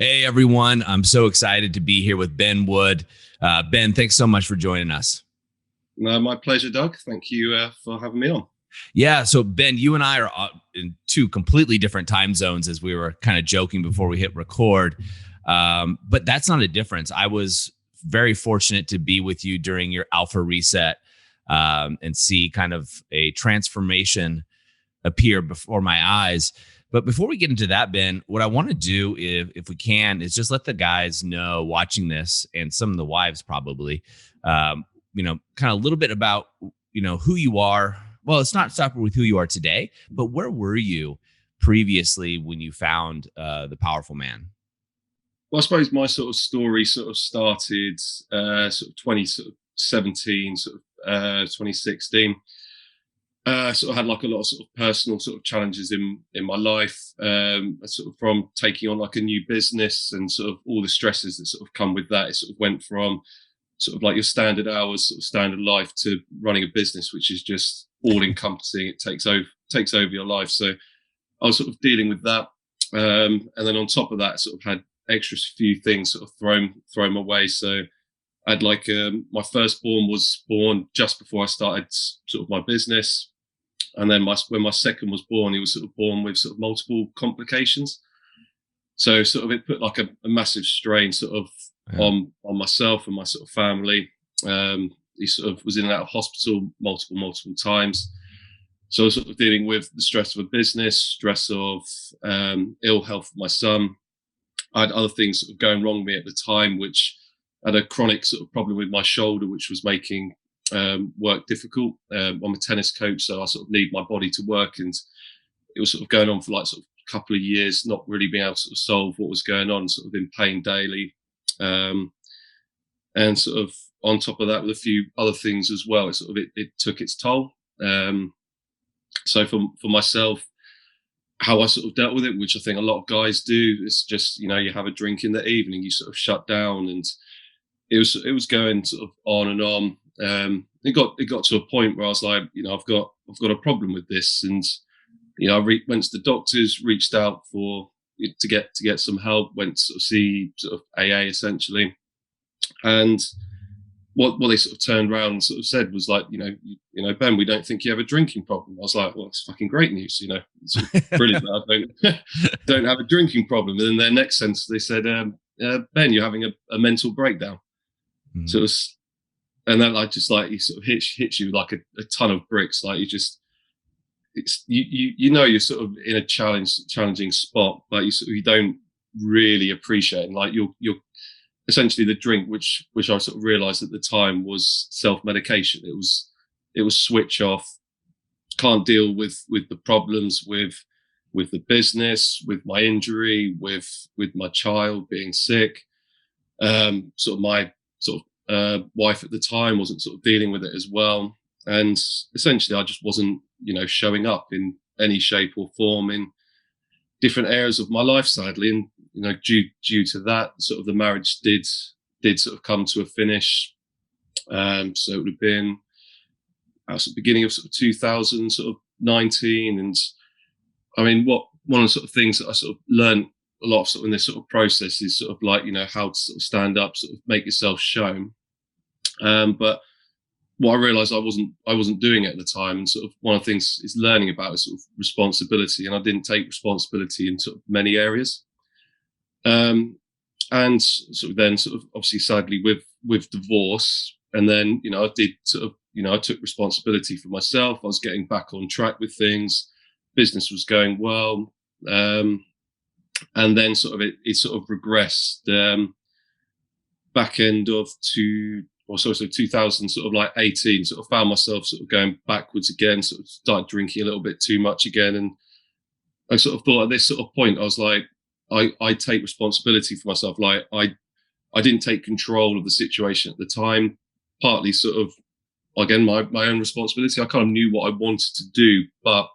Hey, everyone. I'm so excited to be here with Ben Wood. Ben, thanks so much for joining us. My pleasure, Doug. Thank you for having me on. Yeah. So, Ben, you and I are in two completely different time zones, as we were kind of joking before we hit record. But that's not a difference. I was very fortunate to be with you during your alpha reset and see kind of a transformation appear before my eyes. But before we get into that, Ben, what I want to do, if we can, is just let the guys know watching this, and some of the wives probably, kind of a little bit about, who you are. Well, it's not stop with who you are today, but where were you previously when you found the powerful man? Well, I suppose my sort of story sort of started sort of 2017, 2016. Sort of had like a lot of sort of personal sort of challenges in my life, sort of from taking on like a new business and sort of all the stresses that sort of come with that. It sort of went from sort of like your standard hours, sort of standard life, to running a business, which is just all encompassing. It takes over your life. So I was sort of dealing with that, and then on top of that, I sort of had extra few things sort of thrown my way. So I had like my firstborn was born just before I started sort of my business, and then when my second was born, he was sort of born with sort of multiple complications. So sort of it put like a massive strain sort of on myself and my sort of family. He sort of was in and out of hospital multiple times. So I was sort of dealing with the stress of a business, stress of ill health of my son. I had other things sort of going wrong with me at the time, which had a chronic sort of problem with my shoulder, which was making work difficult. I'm a tennis coach, so I sort of need my body to work, and it was sort of going on for like sort of a couple of years, not really being able to sort of solve what was going on, sort of in pain daily. And sort of on top of that, with a few other things as well, it took its toll. So for myself, how I sort of dealt with it, which I think a lot of guys do, is just, you have a drink in the evening, you sort of shut down, and it was going sort of on and on. It got to a point where I was like, I've got a problem with this, and I went to the doctors, reached out to get some help, went to sort of see sort of AA essentially, and what they sort of turned around and sort of said was like, Ben, we don't think you have a drinking problem. I was like, well, it's fucking great news, it's brilliant that I don't have a drinking problem. And then their next sentence, they said, Ben, you're having a mental breakdown. Mm-hmm. So it was, and then like just like he sort of hits you like a ton of bricks. Like you're sort of in a challenging spot, but you don't really appreciate it. And like you're essentially the drink, which I sort of realized at the time was self-medication. It was switch off. Can't deal with the problems with the business, with my injury, with my child being sick. Sort of my sort of wife at the time wasn't sort of dealing with it as well, and essentially I just wasn't showing up in any shape or form in different areas of my life, sadly. And due to that, sort of the marriage did sort of come to a finish. So it would have been at the beginning of sort of 2019. And I mean, one of the sort of things that I sort of learned a lot of sort of in this sort of process is sort of like, how to sort of stand up, sort of make yourself shown. But what I realized I wasn't doing it at the time. And sort of one of the things is learning about is sort of responsibility. And I didn't take responsibility in sort of many areas. And sort of then sort of obviously sadly with divorce. And then, I did sort of, I took responsibility for myself. I was getting back on track with things. Business was going well. And then sort of it sort of regressed, back end of 2000, sort of like 18, sort of found myself sort of going backwards again, sort of started drinking a little bit too much again. And I sort of thought at this sort of point, I was like, I take responsibility for myself. Like I didn't take control of the situation at the time, partly sort of, again, my own responsibility. I kind of knew what I wanted to do, but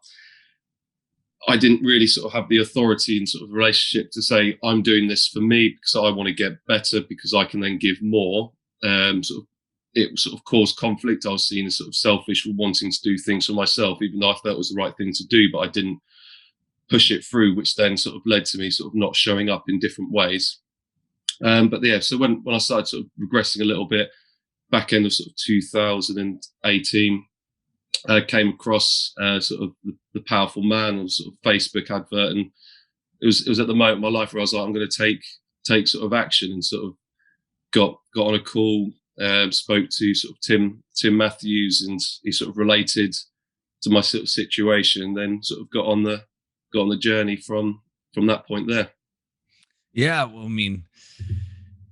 I didn't really sort of have the authority and sort of relationship to say, I'm doing this for me because I want to get better, because I can then give more. It sort of caused conflict. I was seen as sort of selfish for wanting to do things for myself, even though I felt it was the right thing to do, but I didn't push it through, which then sort of led to me sort of not showing up in different ways. But yeah, so when I started sort of regressing a little bit, back end of sort of 2018, came across sort of the Powerful Man on sort of Facebook advert, and it was at the moment in my life where I was like, I'm going to take sort of action, and sort of got on a call, spoke to sort of Tim Matthews, and he sort of related to my sort of situation, then sort of got on the journey from that point there. Yeah, well, I mean,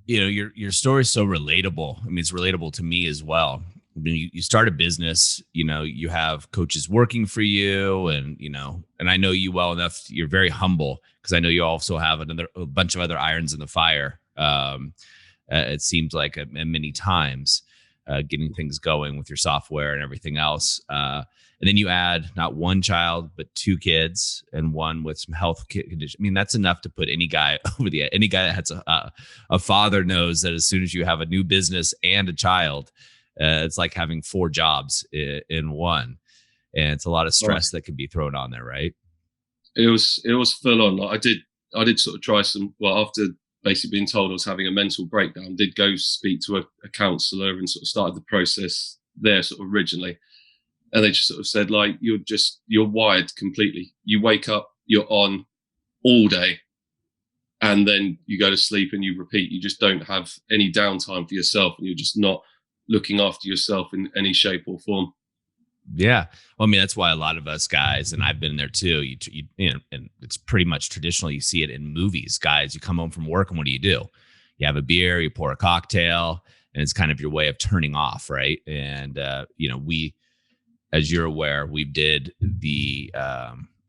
your story is so relatable. I mean, it's relatable to me as well. I mean, you start a business, you have coaches working for you, and and I know you well enough. You're very humble, because I know you also have a bunch of other irons in the fire. It seems like many times, getting things going with your software and everything else. And then you add not one child, but two kids, and one with some health condition. I mean, that's enough to put any guy over the edge. Any guy that has a father knows that as soon as you have a new business and a child, it's like having four jobs in one. And it's a lot of stress that can be thrown on there, right? It was full on. Like I did sort of try some. Well, after basically being told I was having a mental breakdown, did go speak to a counsellor and sort of started the process there sort of originally. And they just sort of said, like, you're wired completely. You wake up, you're on all day, and then you go to sleep and you repeat. You just don't have any downtime for yourself, and you're just not looking after yourself in any shape or form. Yeah. Well, I mean, that's why a lot of us guys, and I've been there too, and it's pretty much traditional. You see it in movies. Guys, you come home from work, and what do? You have a beer, you pour a cocktail, and it's kind of your way of turning off, right? And, we, as you're aware, we did a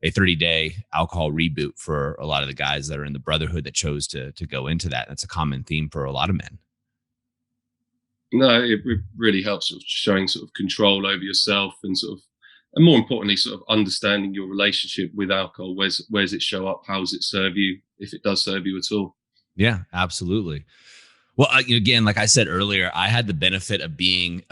30-day alcohol reboot for a lot of the guys that are in the brotherhood that chose to go into that. That's a common theme for a lot of men. No, it really helps sort of showing sort of control over yourself, and sort of, and more importantly, sort of understanding your relationship with alcohol. Where's it show up? How does it serve you? If it does serve you at all. Yeah, absolutely. Well, again, like I said earlier, I had the benefit of being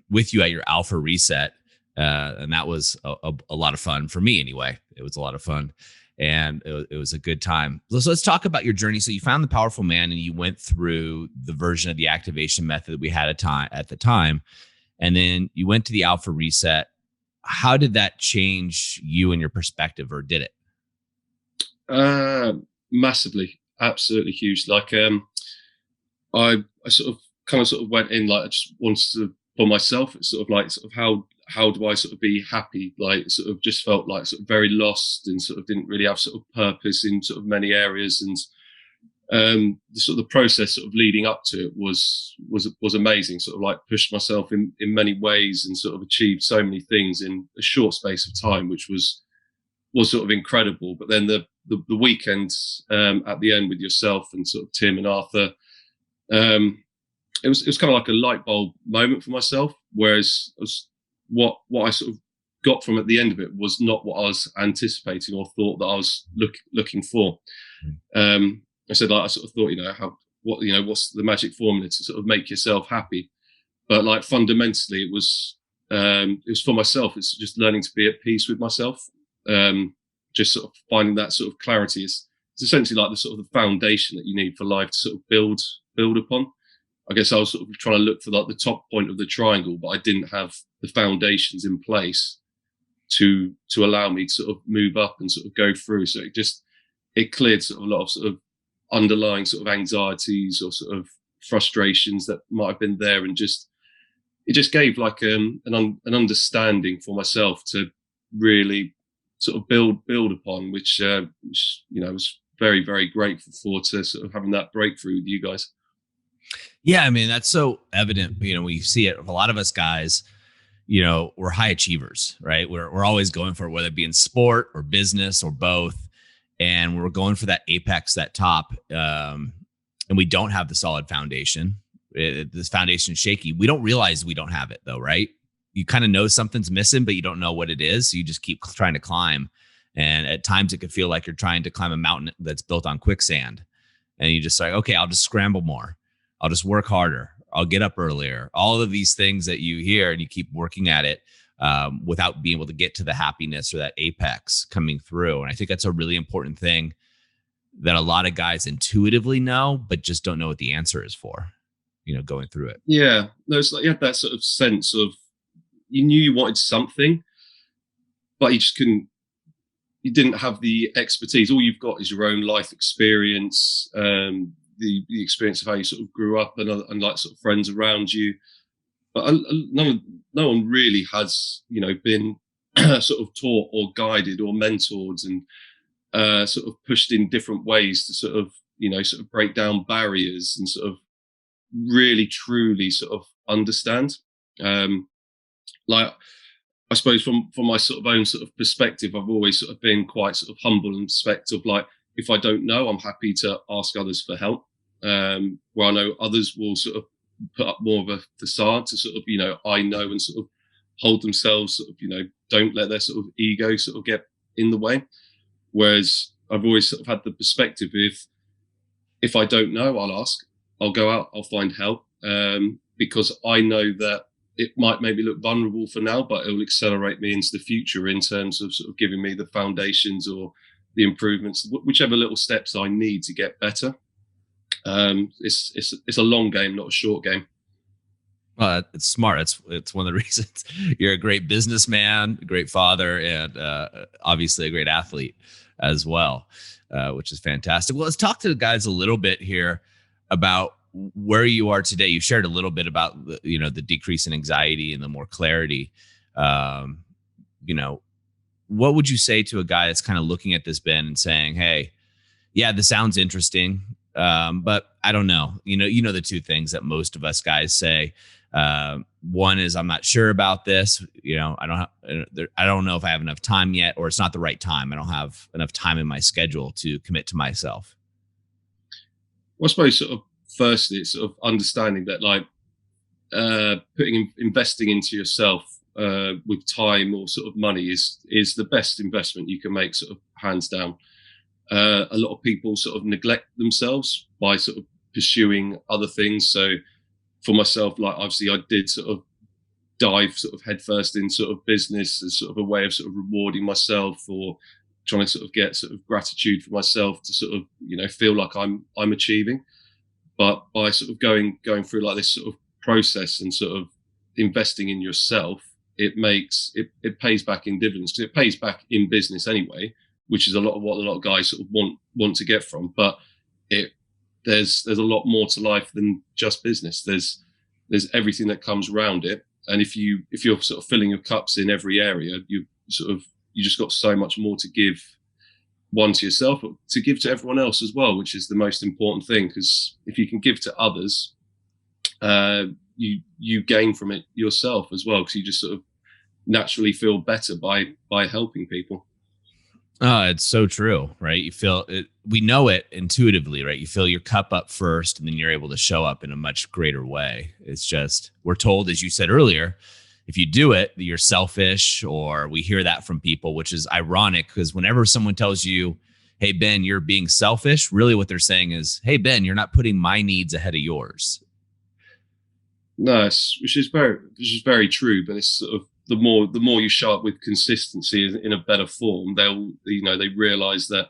with you at your Alpha Reset. And that was a lot of fun for me anyway. It was a lot of fun, and it was a good time. So let's talk about your journey. So you found the Powerful Man, and you went through the version of the activation method that we had at the time. And then you went to the Alpha Reset. How did that change you and your perspective, or did it? Massively, absolutely huge. Like, I sort of went in, like, I just wanted to, for myself, it's sort of how do I sort of be happy? Like, sort of just felt like sort of very lost, and sort of didn't really have sort of purpose in sort of many areas. And the process sort of leading up to it was amazing. Sort of like pushed myself in many ways, and sort of achieved so many things in a short space of time, which was sort of incredible. But then the weekends at the end with yourself and sort of Tim and Arthur, it was kind of like a light bulb moment for myself. Whereas what I sort of got from at the end of it was not what I was anticipating or thought that I was looking for. I said, like, I sort of thought, what's the magic formula to sort of make yourself happy? But like, fundamentally, it was for myself. It's just learning to be at peace with myself. Just sort of finding that sort of clarity is essentially like the sort of the foundation that you need for life to sort of build upon. I guess I was sort of trying to look for like the top point of the triangle, but I didn't have the foundations in place to allow me to sort of move up and sort of go through. So it cleared sort of a lot of sort of underlying sort of anxieties or sort of frustrations that might have been there, and it just gave like an understanding for myself to really sort of build upon, which I was very, very grateful for, to sort of having that breakthrough with you guys. Yeah, I mean, that's so evident. We see it. A lot of us guys, we're high achievers, right? We're always going for it, whether it be in sport or business or both. And we're going for that apex, that top. And we don't have the solid foundation. This foundation is shaky. We don't realize we don't have it though, right? You kind of know something's missing, but you don't know what it is. So you just keep trying to climb. And at times it could feel like you're trying to climb a mountain that's built on quicksand. And you just like, okay, I'll just scramble more. I'll just work harder. I'll get up earlier. All of these things that you hear, and you keep working at it. without being able to get to the happiness or that apex coming through. And I think that's a really important thing that a lot of guys intuitively know, but just don't know what the answer is for, going through it. Yeah, no, it's like you had that sort of sense of you knew you wanted something, but you just couldn't. You didn't have the expertise. All you've got is your own life experience, the experience of how you sort of grew up and like sort of friends around you. But no one really has, been sort of taught or guided or mentored and sort of pushed in different ways to sort of, sort of break down barriers and sort of really truly sort of understand. Like I suppose from my sort of own sort of perspective, I've always sort of been quite sort of humble in respect of like, if I don't know, I'm happy to ask others for help. Where I know others will sort of put up more of a facade to sort of, I know, and sort of hold themselves sort of, don't let their sort of ego sort of get in the way. Whereas I've always sort of had the perspective, if I don't know, I'll ask, I'll go out, I'll find help, because I know that it might maybe look vulnerable for now, but it will accelerate me into the future in terms of sort of giving me the foundations or the improvements, whichever little steps I need to get better. It's a long game, not a short game. It's smart. It's one of the reasons you're a great businessman, a great father, and obviously a great athlete as well, which is fantastic. Well, let's talk to the guys a little bit here about where you are today. You shared a little bit about the decrease in anxiety and the more clarity. What would you say to a guy that's kind of looking at this, Ben, and saying, "Hey, yeah, this sounds interesting, but I don't know." The two things that most of us guys say. One is, I'm not sure about this. I don't know if I have enough time yet, or it's not the right time. I don't have enough time in my schedule to commit to myself. Well, I suppose sort of firstly, it's sort of understanding that like investing into yourself with time or sort of money is the best investment you can make, sort of hands down. A lot of people sort of neglect themselves by sort of pursuing other things. So for myself, like obviously I did sort of dive sort of headfirst in sort of business as sort of a way of sort of rewarding myself or trying to sort of get sort of gratitude for myself to sort of, feel like I'm achieving. But by sort of going through like this sort of process and sort of investing in yourself, it pays back in dividends, because it pays back in business anyway, which is a lot of what a lot of guys sort of want to get from. But there's a lot more to life than just business. There's everything that comes around it. And if you're sort of filling your cups in every area, you just got so much more to give, one to yourself, but to give to everyone else as well, which is the most important thing. Because if you can give to others, you gain from it yourself as well, because you just sort of naturally feel better by helping people. It's so true, right? You feel it. We know it intuitively, right? You fill your cup up first, and then you're able to show up in a much greater way. It's just, we're told, as you said earlier, if you do it, you're selfish, or we hear that from people, which is ironic, because whenever someone tells you, "Hey, Ben, you're being selfish," really what they're saying is, "Hey, Ben, you're not putting my needs ahead of yours." No, which is very true. But it's sort of the more you show up with consistency in a better form, they realize that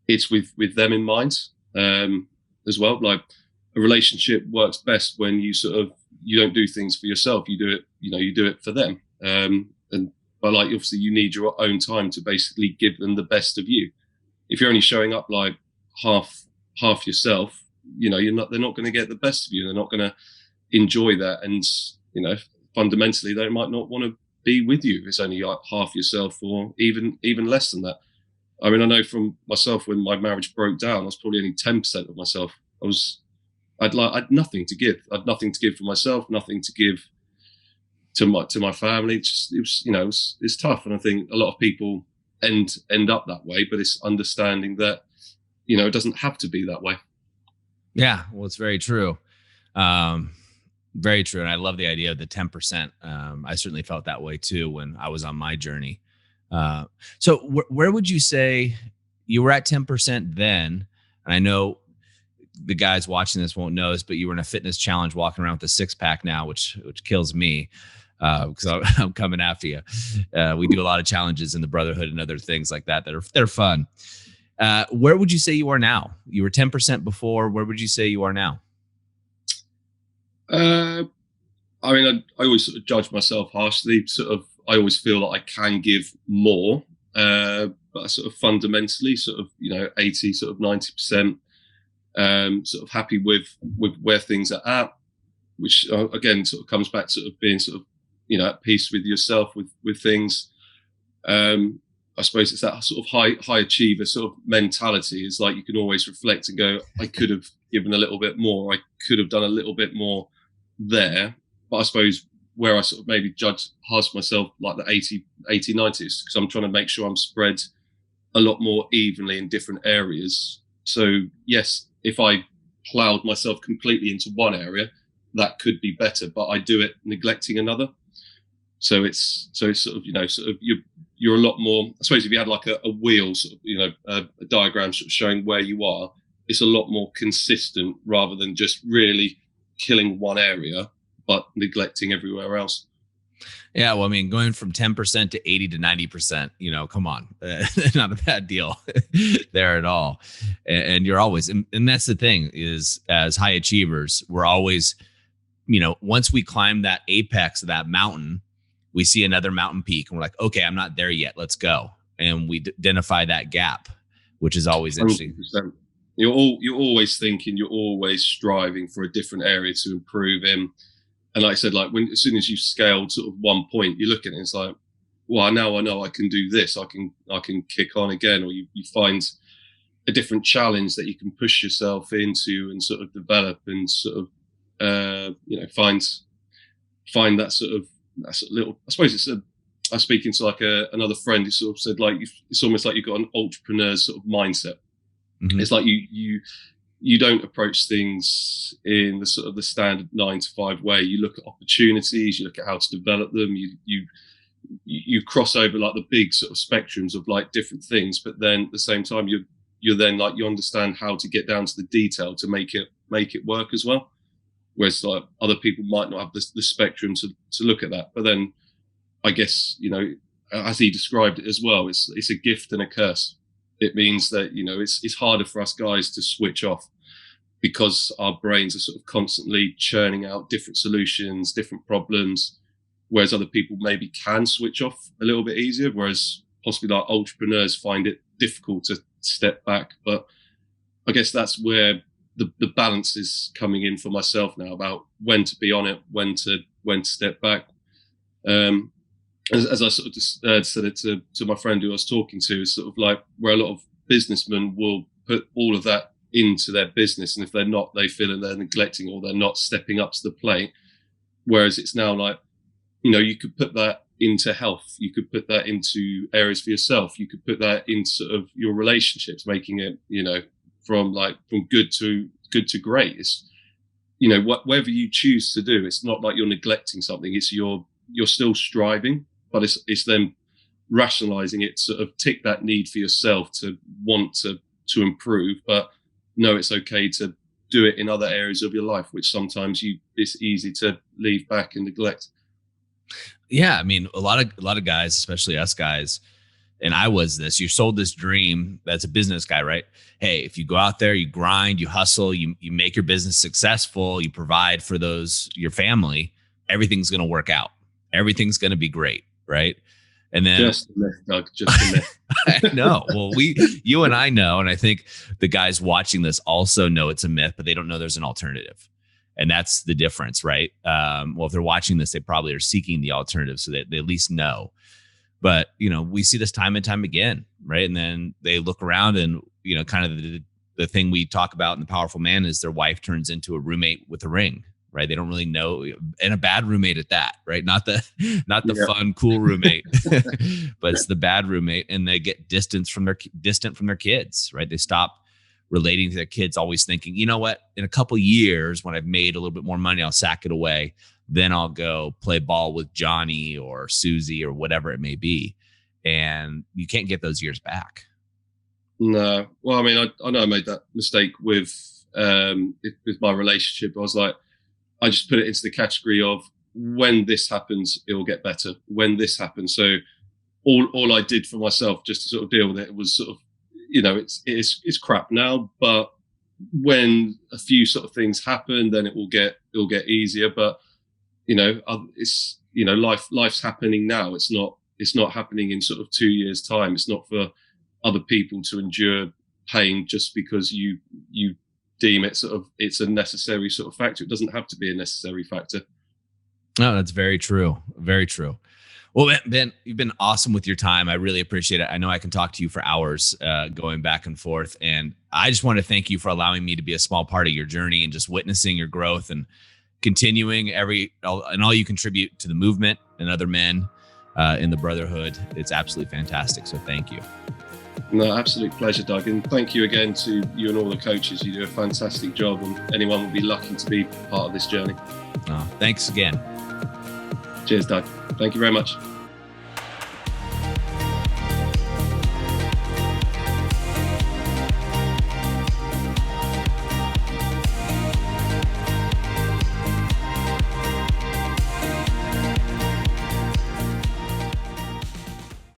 it's with them in mind, as well. Like a relationship works best when you don't do things for yourself. You do it for them. And but like obviously you need your own time to basically give them the best of you. If you're only showing up like half yourself, they're not going to get the best of you. They're not going to enjoy that, and fundamentally they might not want to be with you if it's only like half yourself, or even less than that. I mean, I know from myself, when my marriage broke down, I was probably only 10% of myself. I'd nothing to give. I'd nothing to give for myself, nothing to give to my family. It's tough, and I think a lot of people end up that way. But it's understanding that it doesn't have to be that way. Yeah, well, it's very true. Very true. And I love the idea of the 10%. I certainly felt that way too when I was on my journey. So where would you say you were at 10% then? And I know the guys watching this won't know this, but you were in a fitness challenge walking around with a 6-pack now, which kills me. because I'm coming after you. We do a lot of challenges in the Brotherhood and other things like that they're fun. Where would you say you are now? You were 10% before. Where would you say you are now? I mean, I always sort of judge myself harshly. Sort of, I always feel that I can give more, but I sort of fundamentally, sort of, 80, sort of 90%, sort of happy with where things are at, which again sort of comes back to sort of being sort of, at peace with yourself, with things. I suppose it's that sort of high achiever sort of mentality. Is like you can always reflect and go, I could have given a little bit more. I could have done a little bit more there. But I suppose where I sort of maybe harsh myself like the 80, 90s, because I'm trying to make sure I'm spread a lot more evenly in different areas. So yes, if I plowed myself completely into one area, that could be better, but I do it neglecting another. So it's sort of, sort of you're a lot more, I suppose if you had like a wheel, sort of, a diagram sort of showing where you are, it's a lot more consistent rather than just really killing one area, but neglecting everywhere else. Yeah, well, I mean, going from 10% to 80 to 90%, come on, not a bad deal there at all. And you're always, and that's the thing is, as high achievers, we're always, once we climb that apex of that mountain, we see another mountain peak and we're like, okay, I'm not there yet. Let's go. And we identify that gap, which is always interesting. 100%. You're always thinking, you're always striving for a different area to improve in. And like I said, like as soon as you scale sort of one point, you look at it and it's like, well, now I know I can do this. I can kick on again, or you find a different challenge that you can push yourself into and sort of develop and sort of, find that sort of little, I suppose it's I was speaking to like another friend who sort of said like, it's almost like you've got an entrepreneur's sort of mindset. Mm-hmm. It's like you don't approach things in the sort of the standard 9 to 5 way. You look at opportunities, you look at how to develop them. You cross over like the big sort of spectrums of like different things, but then at the same time you're then like you understand how to get down to the detail to make it work as well. Whereas like other people might not have the spectrum to look at that. But then I guess as he described it as well, it's a gift and a curse. It means that it's harder for us guys to switch off, because our brains are sort of constantly churning out different solutions, different problems, whereas other people maybe can switch off a little bit easier, whereas possibly like entrepreneurs find it difficult to step back. But I guess that's where the balance is coming in for myself now, about when to be on it, when to step back. As I sort of just said it to my friend who I was talking to, is sort of like where a lot of businessmen will put all of that into their business, and if they're not, they feel they're neglecting or they're not stepping up to the plate. Whereas it's now like, you could put that into health, you could put that into areas for yourself, you could put that into sort of your relationships, making it from good to great. It's whatever you choose to do, it's not like you're neglecting something, it's you're still striving, but it's then rationalizing it, sort of tick that need for yourself to want to improve, but no, it's okay to do it in other areas of your life, which sometimes it's easy to leave back and neglect. Yeah, I mean, a lot of guys, especially us guys, and I was this. You sold this dream. That's a business guy, right? Hey, if you go out there, you grind, you hustle, you make your business successful, you provide for your family, everything's going to work out. Everything's going to be great, right? And then just a myth, Doug, just a myth. I know. Well, you and I know, and I think the guys watching this also know it's a myth, but they don't know there's an alternative. And that's the difference, right? Well, if they're watching this, they probably are seeking the alternative, so they at least know. But, we see this time and time again, right? And then they look around and, kind of the thing we talk about in The Powerful Man is their wife turns into a roommate with a ring, right? They don't really know, and a bad roommate at that, right? Not the fun, cool roommate, but it's the bad roommate, and they get distant from their kids, right? They stop relating to their kids, always thinking, you know what, in a couple years when I've made a little bit more money, I'll sack it away. Then I'll go play ball with Johnny or Susie or whatever it may be. And you can't get those years back. No. Well, I mean, I know I made that mistake with my relationship. I was like, I just put it into the category of when this happens, it will get better. When this happens, so all I did for myself just to sort of deal with it was sort of, it's crap now, but when a few sort of things happen, then it'll get easier. But it's life's happening now. It's not happening in sort of 2 years' time. It's not for other people to endure pain just because you deem it sort of it's a necessary sort of factor. It doesn't have to be a necessary factor. No, that's very true. Very true. Well, Ben, you've been awesome with your time. I really appreciate it. I know I can talk to you for hours going back and forth. And I just want to thank you for allowing me to be a small part of your journey and just witnessing your growth and continuing all you contribute to the movement and other men in the brotherhood. It's absolutely fantastic. So thank you. No, absolute pleasure, Doug. And thank you again to you and all the coaches. You do a fantastic job, and anyone will be lucky to be part of this journey. Thanks again. Cheers, Doug. Thank you very much.